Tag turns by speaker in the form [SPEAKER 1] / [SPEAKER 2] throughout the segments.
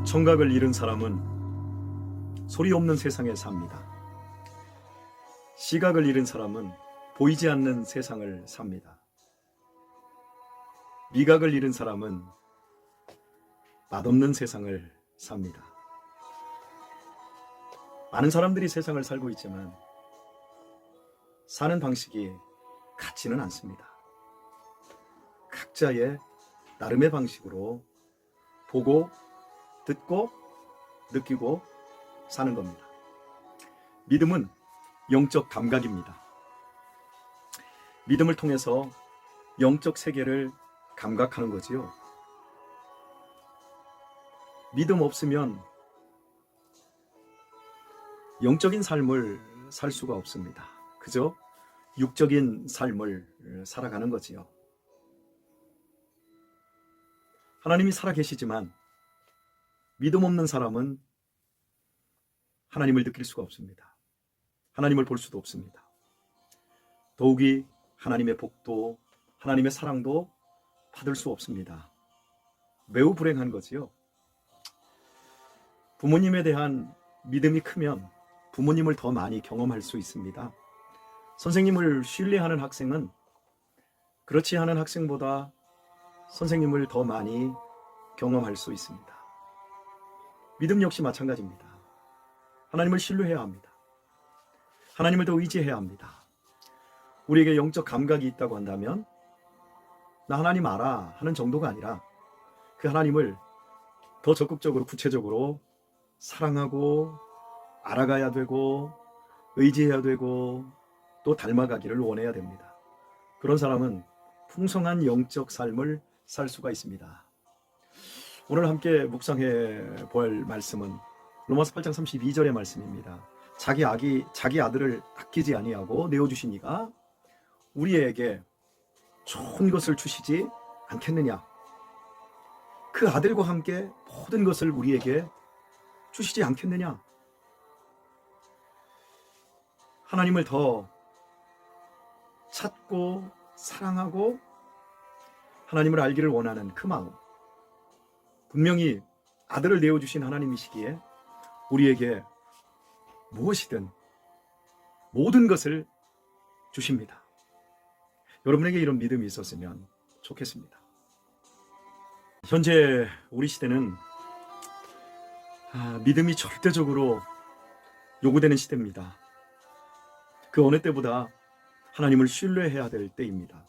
[SPEAKER 1] 청각을 잃은 사람은 소리 없는 세상에 삽니다. 시각을 잃은 사람은 보이지 않는 세상을 삽니다. 미각을 잃은 사람은 맛없는 세상을 삽니다. 많은 사람들이 세상을 살고 있지만 사는 방식이 같지는 않습니다. 각자의 나름의 방식으로 보고 듣고 느끼고 사는 겁니다. 믿음은 영적 감각입니다. 믿음을 통해서 영적 세계를 감각하는 거지요. 믿음 없으면 영적인 삶을 살 수가 없습니다. 그저 육적인 삶을 살아가는 거지요. 하나님이 살아계시지만 믿음 없는 사람은 하나님을 느낄 수가 없습니다. 하나님을 볼 수도 없습니다. 더욱이 하나님의 복도, 하나님의 사랑도 받을 수 없습니다. 매우 불행한 거지요. 부모님에 대한 믿음이 크면 부모님을 더 많이 경험할 수 있습니다. 선생님을 신뢰하는 학생은 그렇지 않은 학생보다 선생님을 더 많이 경험할 수 있습니다. 믿음 역시 마찬가지입니다. 하나님을 신뢰해야 합니다. 하나님을 더 의지해야 합니다. 우리에게 영적 감각이 있다고 한다면 나 하나님 알아 하는 정도가 아니라 그 하나님을 더 적극적으로 구체적으로 사랑하고 알아가야 되고 의지해야 되고 또 닮아가기를 원해야 됩니다. 그런 사람은 풍성한 영적 삶을 살 수가 있습니다. 오늘 함께 묵상해 볼 말씀은 로마서 8장 32절의 말씀입니다. 자기 아들을 아끼지 아니하고 내어주신 이가 우리에게 좋은 것을 주시지 않겠느냐. 그 아들과 함께 모든 것을 우리에게 주시지 않겠느냐. 하나님을 더 찾고 사랑하고 하나님을 알기를 원하는 그 마음, 분명히 아들을 내어주신 하나님이시기에 우리에게 무엇이든 모든 것을 주십니다. 여러분에게 이런 믿음이 있었으면 좋겠습니다. 현재 우리 시대는 믿음이 절대적으로 요구되는 시대입니다. 그 어느 때보다 하나님을 신뢰해야 될 때입니다.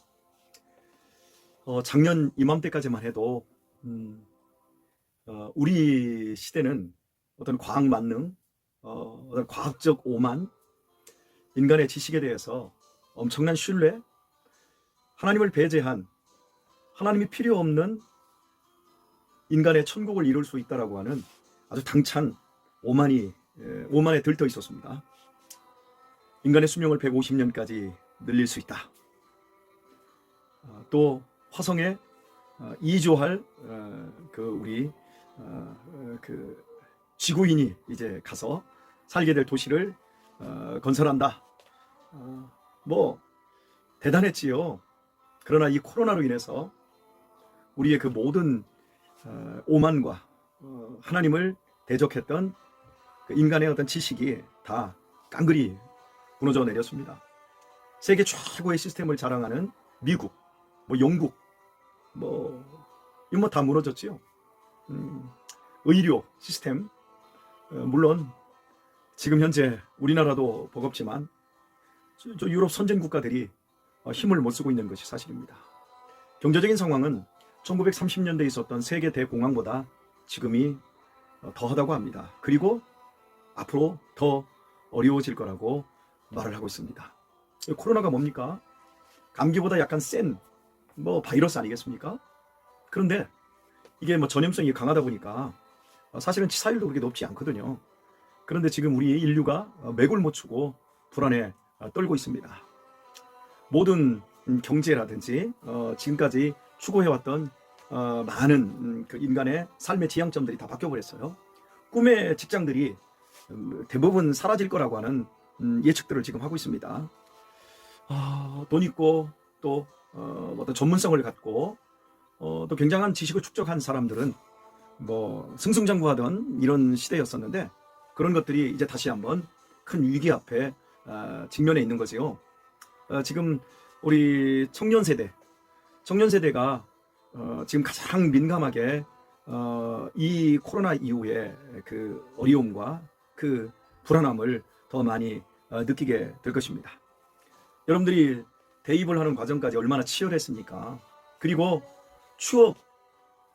[SPEAKER 1] 작년 이맘때까지만 해도 우리 시대는 어떤 과학 만능, 어떤 과학적 오만, 인간의 지식에 대해서 엄청난 신뢰, 하나님을 배제한 하나님이 필요 없는 인간의 천국을 이룰 수 있다라고 하는 아주 당찬 오만에 들떠 있었습니다. 인간의 수명을 150년까지 늘릴 수 있다. 또 화성에 이주할 우리 지구인이 이제 가서 살게 될 도시를 건설한다. 대단했지요. 그러나 이 코로나로 인해서 우리의 그 모든 오만과 하나님을 대적했던 그 인간의 어떤 지식이 다 깡그리 무너져 내렸습니다. 세계 최고의 시스템을 자랑하는 미국, 영국, 이거 다 무너졌지요. 의료 시스템, 물론 지금 현재 우리나라도 버겁지만 유럽 선진 국가들이 힘을 못 쓰고 있는 것이 사실입니다. 경제적인 상황은 1930년대에 있었던 세계 대공황보다 지금이 더하다고 합니다. 그리고 앞으로 더 어려워질 거라고 말을 하고 있습니다. 코로나가 뭡니까? 감기보다 약간 센 바이러스 아니겠습니까? 그런데 이게 전염성이 강하다 보니까 사실은 치사율도 그렇게 높지 않거든요. 그런데 지금 우리 인류가 맥을 못 추고 불안에 떨고 있습니다. 모든 경제라든지 지금까지 추구해왔던 많은 그 인간의 삶의 지향점들이 다 바뀌어버렸어요. 꿈의 직장들이 대부분 사라질 거라고 하는 예측들을 지금 하고 있습니다. 돈 있고 또 어떤 전문성을 갖고 또 굉장한 지식을 축적한 사람들은 뭐 승승장구하던 이런 시대였었는데 그런 것들이 이제 다시 한번 큰 위기 앞에 직면해 있는 거지요. 지금 우리 청년 세대가 지금 가장 민감하게 이 코로나 이후에 그 어려움과 그 불안함을 더 많이 느끼게 될 것입니다. 여러분들이 대입을 하는 과정까지 얼마나 치열했습니까? 그리고 취업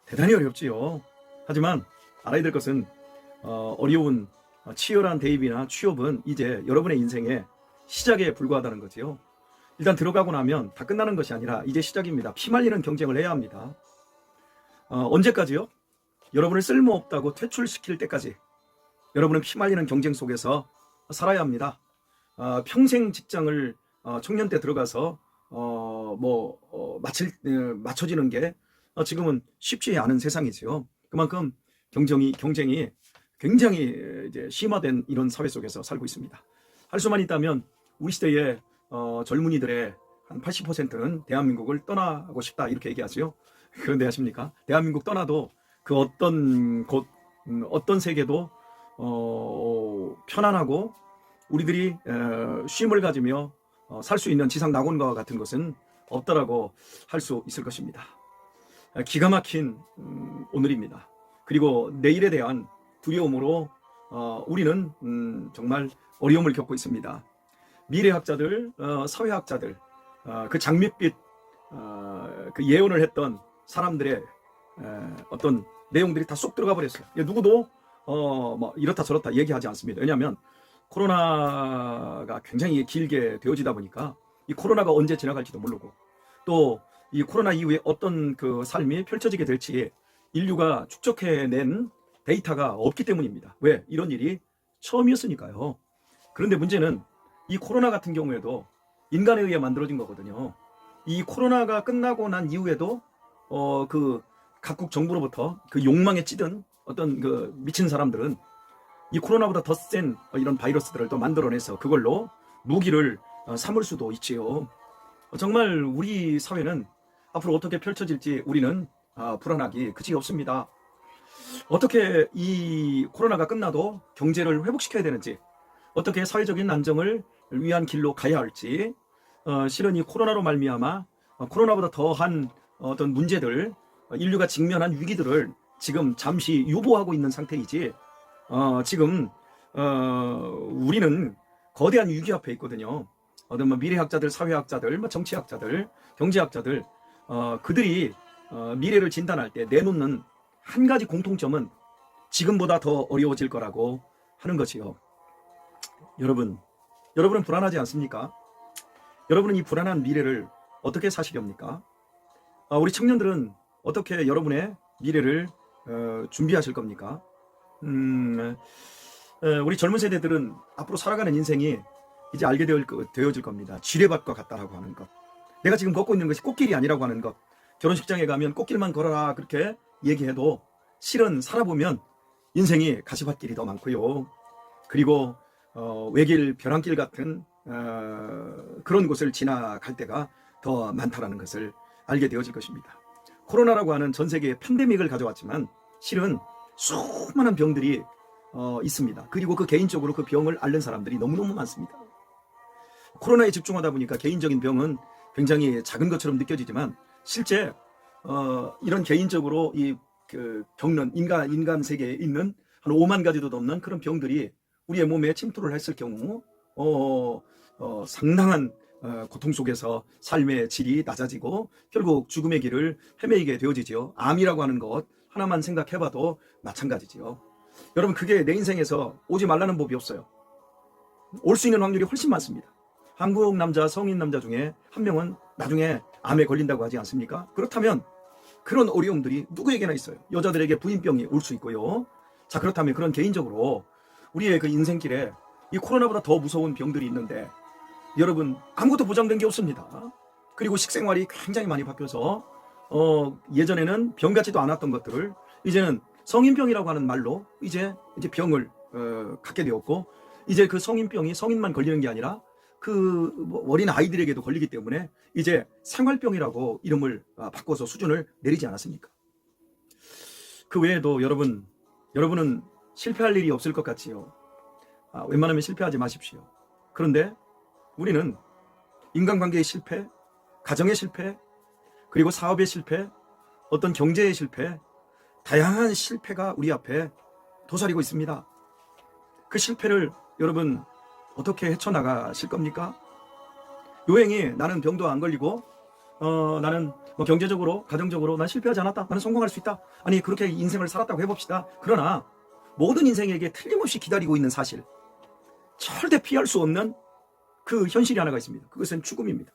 [SPEAKER 1] 대단히 어렵지요. 하지만 알아야 될 것은 어려운 치열한 대입이나 취업은 이제 여러분의 인생의 시작에 불과하다는 거지요. 일단 들어가고 나면 다 끝나는 것이 아니라 이제 시작입니다. 피말리는 경쟁을 해야 합니다. 언제까지요? 여러분을 쓸모없다고 퇴출시킬 때까지 여러분은 피말리는 경쟁 속에서 살아야 합니다. 평생 직장을 청년 때 들어가서 맞춰지는 게 지금은 쉽지 않은 세상이지요. 그만큼 경쟁이 굉장히 이제 심화된 이런 사회 속에서 살고 있습니다. 할 수만 있다면 우리 시대의 젊은이들의 한 80%는 대한민국을 떠나고 싶다 이렇게 얘기하죠. 그런데 아십니까? 대한민국 떠나도 그 어떤 곳, 어떤 세계도 편안하고 우리들이 쉼을 가지며 살 수 있는 지상 낙원과 같은 것은 없다라고 할 수 있을 것입니다. 기가 막힌 오늘입니다. 그리고 내일에 대한 두려움으로 우리는 정말 어려움을 겪고 있습니다. 미래학자들, 사회학자들, 그 장밋빛 그 예언을 했던 사람들의 어떤 내용들이 다 쏙 들어가 버렸어요. 누구도 뭐 이렇다 저렇다 얘기하지 않습니다. 왜냐하면 코로나가 굉장히 길게 되어지다 보니까 이 코로나가 언제 지나갈지도 모르고 또 이 코로나 이후에 어떤 그 삶이 펼쳐지게 될지 인류가 축적해낸 데이터가 없기 때문입니다. 왜? 이런 일이 처음이었으니까요. 그런데 문제는 이 코로나 같은 경우에도 인간에 의해 만들어진 거거든요. 이 코로나가 끝나고 난 이후에도 그 각국 정부로부터 그 욕망에 찌든 어떤 그 미친 사람들은 이 코로나보다 더 센 이런 바이러스들을 또 만들어내서 그걸로 무기를 삼을 수도 있지요. 정말 우리 사회는 앞으로 어떻게 펼쳐질지 우리는 불안하기 그지 없습니다. 어떻게 이 코로나가 끝나도 경제를 회복시켜야 되는지, 어떻게 사회적인 안정을 위한 길로 가야 할지, 실은 이 코로나로 말미암아 코로나보다 더한 어떤 문제들, 인류가 직면한 위기들을 지금 잠시 유보하고 있는 상태이지, 지금 우리는 거대한 위기 앞에 있거든요. 어떤 뭐 미래학자들, 사회학자들, 뭐 정치학자들, 경제학자들, 그들이 미래를 진단할 때 내놓는 한 가지 공통점은 지금보다 더 어려워질 거라고 하는 것이요. 여러분은 불안하지 않습니까? 여러분은 이 불안한 미래를 어떻게 사시렵니까? 우리 청년들은 어떻게 여러분의 미래를 준비하실 겁니까? 우리 젊은 세대들은 앞으로 살아가는 인생이 이제 알게 되어질 겁니다. 지뢰밭과 같다라고 하는 것. 내가 지금 걷고 있는 것이 꽃길이 아니라고 하는 것. 결혼식장에 가면 꽃길만 걸어라 그렇게 얘기해도 실은 살아보면 인생이 가시밭길이 더 많고요. 그리고 외길 벼랑길 같은 그런 곳을 지나갈 때가 더 많다라는 것을 알게 되어질 것입니다. 코로나라고 하는 전 세계의 팬데믹을 가져왔지만 실은 수많은 병들이 있습니다. 그리고 그 개인적으로 그 병을 앓는 사람들이 너무너무 많습니다. 코로나에 집중하다 보니까 개인적인 병은 굉장히 작은 것처럼 느껴지지만 실제 이런 개인적으로 겪는 인간 세계에 있는 한 5만 가지도 넘는 그런 병들이 우리의 몸에 침투를 했을 경우 상당한 고통 속에서 삶의 질이 낮아지고 결국 죽음의 길을 헤매게 되어지죠. 암이라고 하는 것 하나만 생각해봐도 마찬가지지요. 여러분, 그게 내 인생에서 오지 말라는 법이 없어요. 올 수 있는 확률이 훨씬 많습니다. 한국 남자, 성인 남자 중에 한 명은 나중에 암에 걸린다고 하지 않습니까? 그렇다면 그런 어려움들이 누구에게나 있어요. 여자들에게 부인병이 올 수 있고요. 자, 그렇다면 그런 개인적으로 우리의 그 인생길에 이 코로나보다 더 무서운 병들이 있는데 여러분, 아무것도 보장된 게 없습니다. 그리고 식생활이 굉장히 많이 바뀌어서 예전에는 병 같지도 않았던 것들을 이제는 성인병이라고 하는 말로 이제 병을 갖게 되었고, 이제 그 성인병이 성인만 걸리는 게 아니라 그 어린 아이들에게도 걸리기 때문에 이제 생활병이라고 이름을 바꿔서 수준을 내리지 않았습니까? 그 외에도 여러분은 실패할 일이 없을 것 같지요. 웬만하면 실패하지 마십시오. 그런데 우리는 인간관계의 실패, 가정의 실패, 그리고 사업의 실패, 어떤 경제의 실패, 다양한 실패가 우리 앞에 도사리고 있습니다. 그 실패를 여러분 어떻게 헤쳐나가실 겁니까? 요행이 나는 병도 안 걸리고 나는 뭐 경제적으로 가정적으로 난 실패하지 않았다, 나는 성공할 수 있다, 아니 그렇게 인생을 살았다고 해봅시다. 그러나 모든 인생에게 틀림없이 기다리고 있는 사실, 절대 피할 수 없는 그 현실이 하나가 있습니다. 그것은 죽음입니다.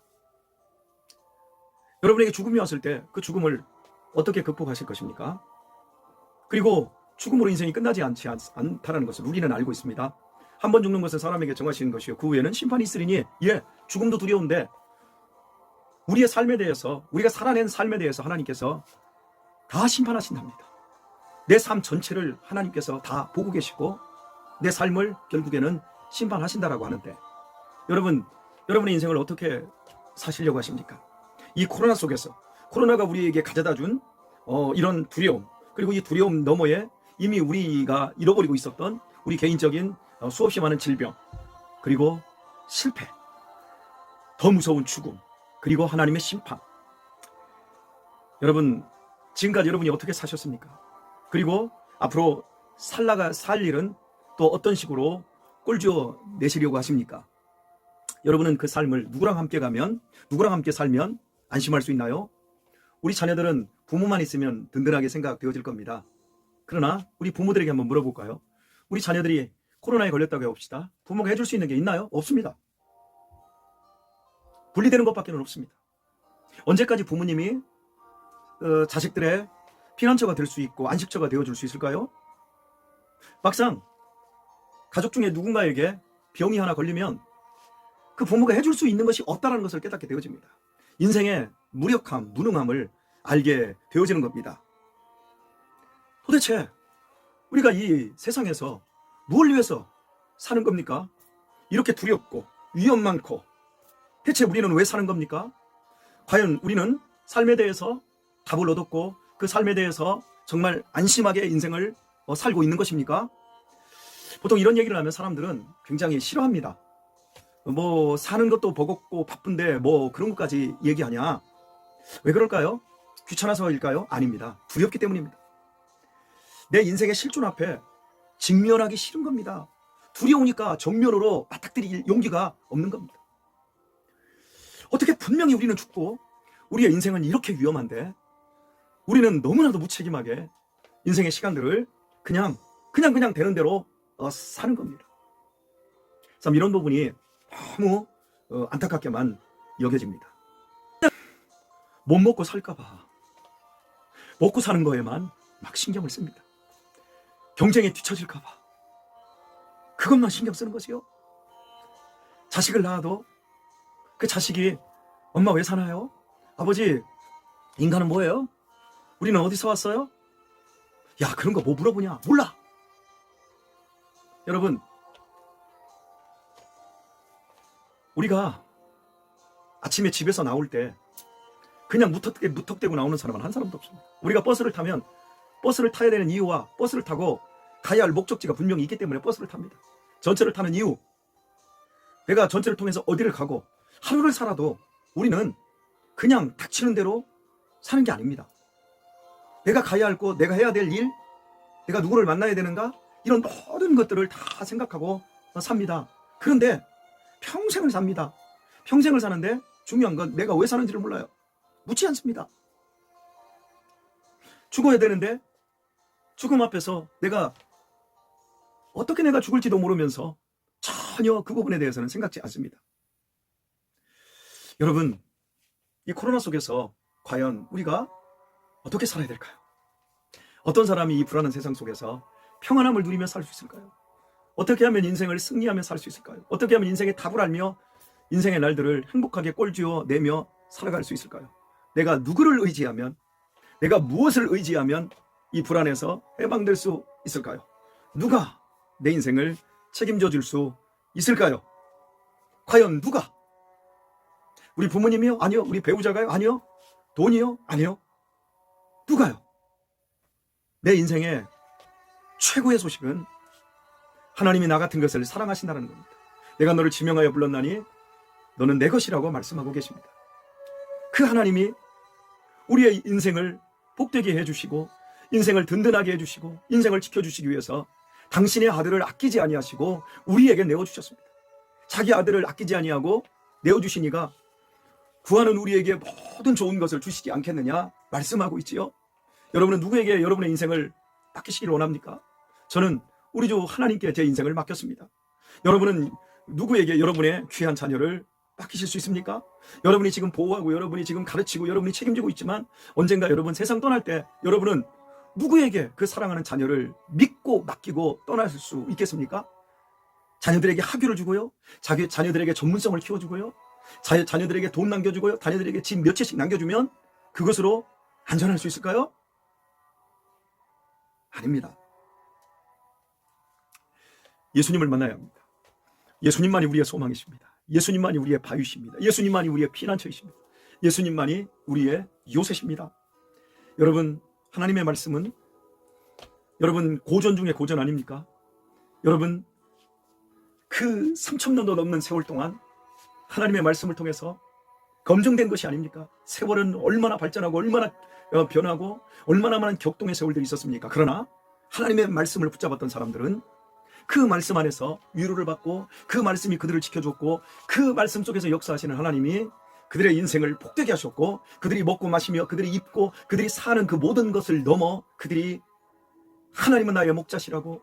[SPEAKER 1] 여러분에게 죽음이 왔을 때 그 죽음을 어떻게 극복하실 것입니까? 그리고 죽음으로 인생이 끝나지 않다는 것을 우리는 알고 있습니다. 한 번 죽는 것은 사람에게 정하시는 것이요 그 후에는 심판이 있으리니, 죽음도 두려운데 우리의 삶에 대해서, 우리가 살아낸 삶에 대해서 하나님께서 다 심판하신답니다. 내 삶 전체를 하나님께서 다 보고 계시고 내 삶을 결국에는 심판하신다라고 하는데, 여러분의 인생을 어떻게 사시려고 하십니까? 이 코로나 속에서, 코로나가 우리에게 가져다 준 이런 두려움, 그리고 이 두려움 너머에 이미 우리가 잃어버리고 있었던 우리 개인적인 수없이 많은 질병, 그리고 실패, 더 무서운 죽음, 그리고 하나님의 심판. 여러분, 지금까지 여러분이 어떻게 사셨습니까? 그리고 앞으로 살 일은 또 어떤 식으로 꼴쥐어 내시려고 하십니까? 여러분은 그 삶을 누구랑 함께 가면, 누구랑 함께 살면 안심할 수 있나요? 우리 자녀들은 부모만 있으면 든든하게 생각되어질 겁니다. 그러나 우리 부모들에게 한번 물어볼까요? 우리 자녀들이 코로나에 걸렸다고 해봅시다. 부모가 해줄 수 있는 게 있나요? 없습니다. 분리되는 것밖에 없습니다. 언제까지 부모님이 자식들의 피난처가 될 수 있고 안식처가 되어줄 수 있을까요? 막상 가족 중에 누군가에게 병이 하나 걸리면 그 부모가 해줄 수 있는 것이 없다는 것을 깨닫게 되어집니다. 인생의 무력함, 무능함을 알게 되어지는 겁니다. 도대체 우리가 이 세상에서 무엇을 위해서 사는 겁니까? 이렇게 두렵고 위험 많고 대체 우리는 왜 사는 겁니까? 과연 우리는 삶에 대해서 답을 얻었고 그 삶에 대해서 정말 안심하게 인생을 살고 있는 것입니까? 보통 이런 얘기를 하면 사람들은 굉장히 싫어합니다. 뭐 사는 것도 버겁고 바쁜데 뭐 그런 것까지 얘기하냐? 왜 그럴까요? 귀찮아서일까요? 아닙니다. 두렵기 때문입니다. 내 인생의 실존 앞에 직면하기 싫은 겁니다. 두려우니까 정면으로 맞닥뜨릴 용기가 없는 겁니다. 어떻게 분명히 우리는 죽고 우리의 인생은 이렇게 위험한데 우리는 너무나도 무책임하게 인생의 시간들을 그냥 되는 대로 사는 겁니다. 참 이런 부분이 너무 안타깝게만 여겨집니다. 못 먹고 살까봐 먹고 사는 거에만 막 신경을 씁니다. 경쟁에 뒤처질까봐 그것만 신경 쓰는 것이요. 자식을 낳아도 그 자식이 엄마 왜 사나요? 아버지 인간은 뭐예요? 우리는 어디서 왔어요? 야 그런 거 뭐 물어보냐? 몰라. 여러분 우리가 아침에 집에서 나올 때 그냥 무턱대고 나오는 사람은 한 사람도 없습니다. 우리가 버스를 타면 버스를 타야 되는 이유와 버스를 타고 가야 할 목적지가 분명히 있기 때문에 버스를 탑니다. 전철을 타는 이유, 내가 전철을 통해서 어디를 가고 하루를 살아도 우리는 그냥 닥치는 대로 사는 게 아닙니다. 내가 가야 할 곳, 내가 해야 될 일, 내가 누구를 만나야 되는가, 이런 모든 것들을 다 생각하고 삽니다. 그런데 평생을 삽니다. 평생을 사는데 중요한 건 내가 왜 사는지를 몰라요. 묻지 않습니다. 죽어야 되는데 죽음 앞에서 어떻게 내가 죽을지도 모르면서 전혀 그 부분에 대해서는 생각지 않습니다. 여러분, 이 코로나 속에서 과연 우리가 어떻게 살아야 될까요? 어떤 사람이 이 불안한 세상 속에서 평안함을 누리며 살 수 있을까요? 어떻게 하면 인생을 승리하며 살 수 있을까요? 어떻게 하면 인생의 답을 알며 인생의 날들을 행복하게 꼴쥐어 내며 살아갈 수 있을까요? 내가 누구를 의지하면, 내가 무엇을 의지하면 이 불안에서 해방될 수 있을까요? 누가 내 인생을 책임져 줄 수 있을까요? 과연 누가? 우리 부모님이요? 아니요. 우리 배우자가요? 아니요. 돈이요? 아니요. 누가요? 내 인생의 최고의 소식은 하나님이 나 같은 것을 사랑하신다는 겁니다. 내가 너를 지명하여 불렀나니 너는 내 것이라고 말씀하고 계십니다. 그 하나님이 우리의 인생을 복되게 해주시고 인생을 든든하게 해주시고 인생을 지켜주시기 위해서 당신의 아들을 아끼지 아니하시고 우리에게 내어주셨습니다. 자기 아들을 아끼지 아니하고 내어주시니가 구하는 우리에게 모든 좋은 것을 주시지 않겠느냐 말씀하고 있지요. 여러분은 누구에게 여러분의 인생을 맡기시기를 원합니까? 저는 우리 주 하나님께 제 인생을 맡겼습니다. 여러분은 누구에게 여러분의 귀한 자녀를 맡기실 수 있습니까? 여러분이 지금 보호하고 여러분이 지금 가르치고 여러분이 책임지고 있지만 언젠가 여러분 세상 떠날 때 여러분은 누구에게 그 사랑하는 자녀를 믿고 맡기고 떠날 수 있겠습니까? 자녀들에게 학위를 주고요, 자기 자녀들에게 전문성을 키워주고요, 자녀들에게 돈 남겨주고요, 자녀들에게 집 몇 채씩 남겨주면 그것으로 안전할 수 있을까요? 아닙니다. 예수님을 만나야 합니다. 예수님만이 우리의 소망이십니다. 예수님만이 우리의 바위십니다. 예수님만이 우리의 피난처이십니다. 예수님만이 우리의 요새십니다. 여러분, 하나님의 말씀은 여러분 고전 중에 고전 아닙니까? 여러분, 그 3,000년도 넘는 세월 동안 하나님의 말씀을 통해서 검증된 것이 아닙니까? 세월은 얼마나 발전하고 얼마나 변하고 얼마나 많은 격동의 세월들이 있었습니까? 그러나 하나님의 말씀을 붙잡았던 사람들은 그 말씀 안에서 위로를 받고 그 말씀이 그들을 지켜줬고 그 말씀 속에서 역사하시는 하나님이 그들의 인생을 복되게 하셨고 그들이 먹고 마시며 그들이 입고 그들이 사는 그 모든 것을 넘어 그들이 하나님은 나의 목자시라고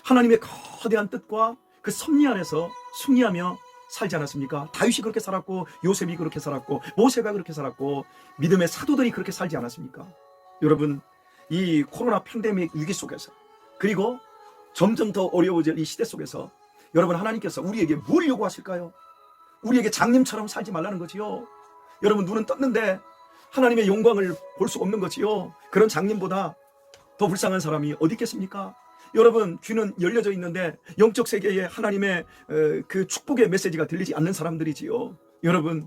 [SPEAKER 1] 하나님의 거대한 뜻과 그 섭리 안에서 승리하며 살지 않았습니까? 다윗이 그렇게 살았고 요셉이 그렇게 살았고 모세가 그렇게 살았고 믿음의 사도들이 그렇게 살지 않았습니까? 여러분, 이 코로나 팬데믹 위기 속에서 그리고 점점 더 어려워질 이 시대 속에서 여러분, 하나님께서 우리에게 뭘 요구하실까요? 우리에게 장님처럼 살지 말라는 거지요. 여러분, 눈은 떴는데 하나님의 영광을 볼 수 없는 거지요. 그런 장님보다 더 불쌍한 사람이 어디 있겠습니까? 여러분, 귀는 열려져 있는데 영적 세계에 하나님의 그 축복의 메시지가 들리지 않는 사람들이지요. 여러분,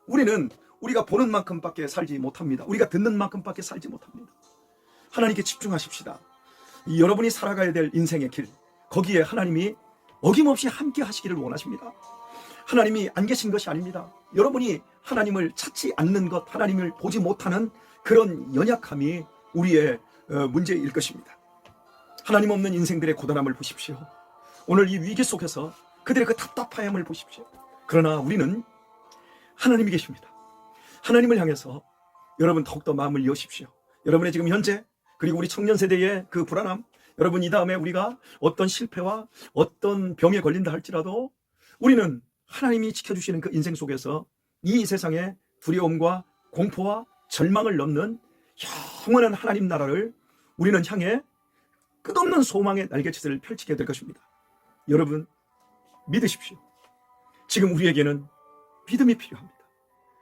[SPEAKER 1] 우리는 우리가 보는 만큼밖에 살지 못합니다. 우리가 듣는 만큼밖에 살지 못합니다. 하나님께 집중하십시다. 여러분이 살아가야 될 인생의 길, 거기에 하나님이 어김없이 함께 하시기를 원하십니다. 하나님이 안 계신 것이 아닙니다. 여러분이 하나님을 찾지 않는 것, 하나님을 보지 못하는 그런 연약함이 우리의 문제일 것입니다. 하나님 없는 인생들의 고단함을 보십시오. 오늘 이 위기 속에서 그들의 그 답답함을 보십시오. 그러나 우리는 하나님이 계십니다. 하나님을 향해서 여러분 더욱더 마음을 여십시오. 여러분의 지금 현재 그리고 우리 청년 세대의 그 불안함, 여러분 이 다음에 우리가 어떤 실패와 어떤 병에 걸린다 할지라도 우리는 하나님이 지켜주시는 그 인생 속에서 이 세상의 두려움과 공포와 절망을 넘는 영원한 하나님 나라를 우리는 향해 끝없는 소망의 날개짓을 펼치게 될 것입니다. 여러분, 믿으십시오. 지금 우리에게는 믿음이 필요합니다.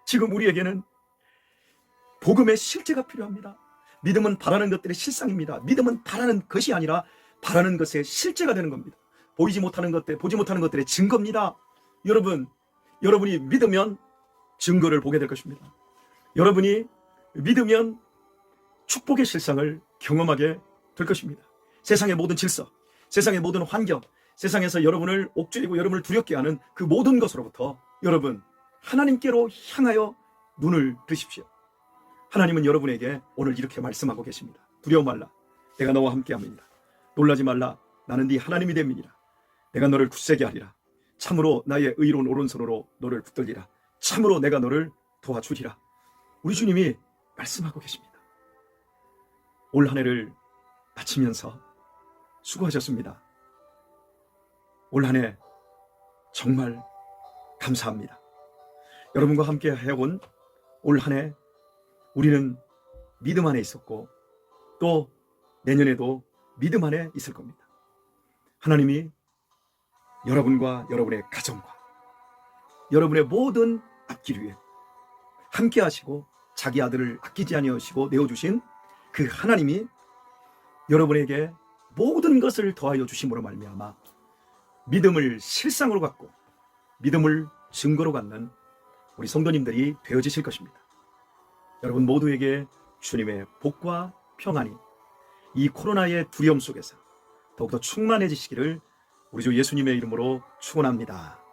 [SPEAKER 1] 지금 우리에게는 복음의 실제가 필요합니다. 믿음은 바라는 것들의 실상입니다. 믿음은 바라는 것이 아니라 바라는 것의 실제가 되는 겁니다. 보이지 못하는 것들, 보지 못하는 것들의 증거입니다. 여러분이 믿으면 증거를 보게 될 것입니다. 여러분이 믿으면 축복의 실상을 경험하게 될 것입니다. 세상의 모든 질서, 세상의 모든 환경, 세상에서 여러분을 옥죄이고 여러분을 두렵게 하는 그 모든 것으로부터 여러분 하나님께로 향하여 눈을 드십시오. 하나님은 여러분에게 오늘 이렇게 말씀하고 계십니다. 두려워 말라, 내가 너와 함께함이니라. 놀라지 말라, 나는 네 하나님이 됨이니라. 내가 너를 굳세게 하리라. 참으로 나의 의로운 오른손으로 너를 붙들리라. 참으로 내가 너를 도와주리라. 우리 주님이 말씀하고 계십니다. 올 한 해를 마치면서 수고하셨습니다. 올 한 해 정말 감사합니다. 여러분과 함께 해온 올 한 해 우리는 믿음 안에 있었고 또 내년에도 믿음 안에 있을 겁니다. 하나님이 여러분과 여러분의 가정과 여러분의 모든 앞길 위에 함께 하시고 자기 아들을 아끼지 아니하시고 내어주신 그 하나님이 여러분에게 모든 것을 더하여 주심으로 말미암아 믿음을 실상으로 갖고 믿음을 증거로 갖는 우리 성도님들이 되어지실 것입니다. 여러분 모두에게 주님의 복과 평안이 이 코로나의 두려움 속에서 더욱더 충만해지시기를 우리 주 예수님의 이름으로 축원합니다.